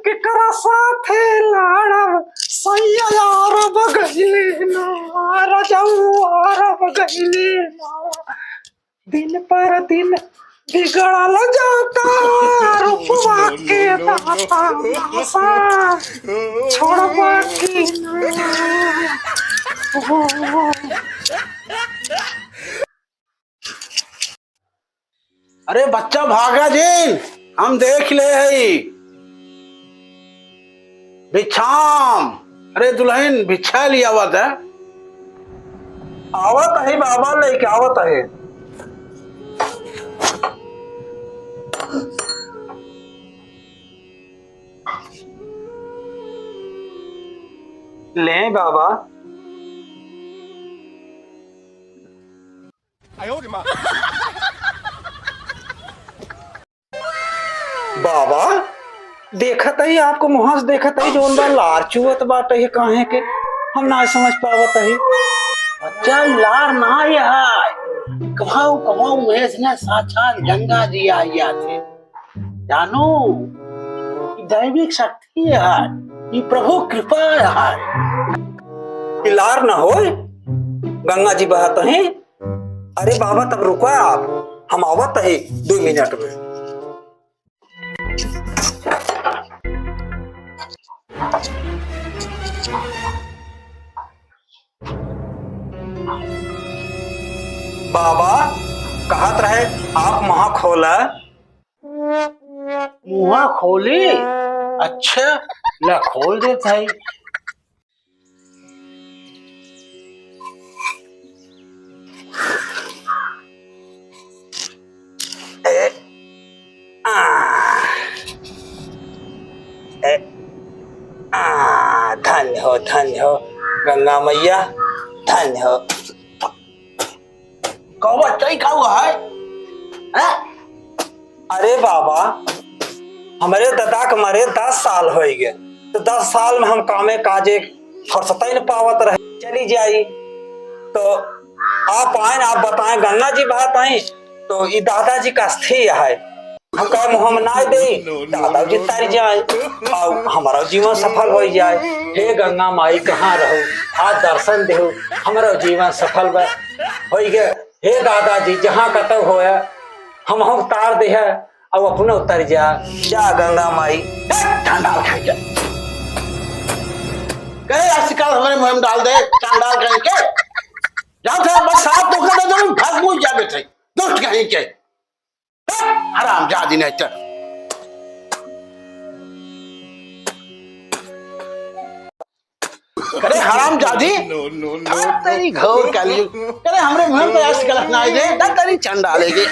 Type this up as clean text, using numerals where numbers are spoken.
केकरा साथे लाड़ब सैया यार बगली ना रजऊ आर बगली ना दिन पर दिन बिगड़ल जाता रूपवा के दाता नासा छोड़बा की ना। अरे बच्चा भागा जी, हम देख ले है भिक्षाम। अरे दुल्हन भिक्षा लिया आवत है। आवत है बाबा लेके आवत है। ले बाबा। बाबा देखत ही आपको मुहां से देखत ही जोन बा लार चुवत बाटे है काहे के हम ना समझ पावत है। बच्चा लार ना है कभाऊ कभाऊ महेश ने साक्षात गंगा जी आया थे। जानो दैविक शक्ति है, ये प्रभु कृपा है। लार ना हो गंगा जी बहत है। अरे बाबा तब रुको आप, हम आवत है 2 मिनट में। बाबा कहत रहे आप मुहा खोला। मुहा खोली? अच्छा ला खोल देता है। धन्य हो गंगा मैया, धन्य हो। कौ बच्चा ही क्या हुआ है? अरे बाबा हमारे दादा के मरे 10 साल हो गए, तो 10 साल में हम कामे काजे फुर्सत ही न पावत रहे। चली जाई तो आप आए, आप बताएं गंगा जी बात आई तो ये दादाजी का अस्थि है। हम कहे मुँह ना दे दादाजी तारी जाए और हमारा जीवन सफल हो जाए। हे गंगा माई कहाँ रहो, आज दर्शन दे, हमारा जीवन सफल हो गया। हे दादाजी जहाँ कतव होया हम तार दे है और अपने उतर जा जा गंगा माई। चांडाल खाई जा कहे आजकल हमारे मुंह में डाल दे चांडाल कहीं के जाओ थे बस साफ तो कर दो घास मुझ जाबे थे दुष्ट कहीं के हराम जादी नहीं चल। करे हराम जादी तेरी घोर काली करे हमरे मुंह पे आजकल ना दे तेरी चांडाल लेगी।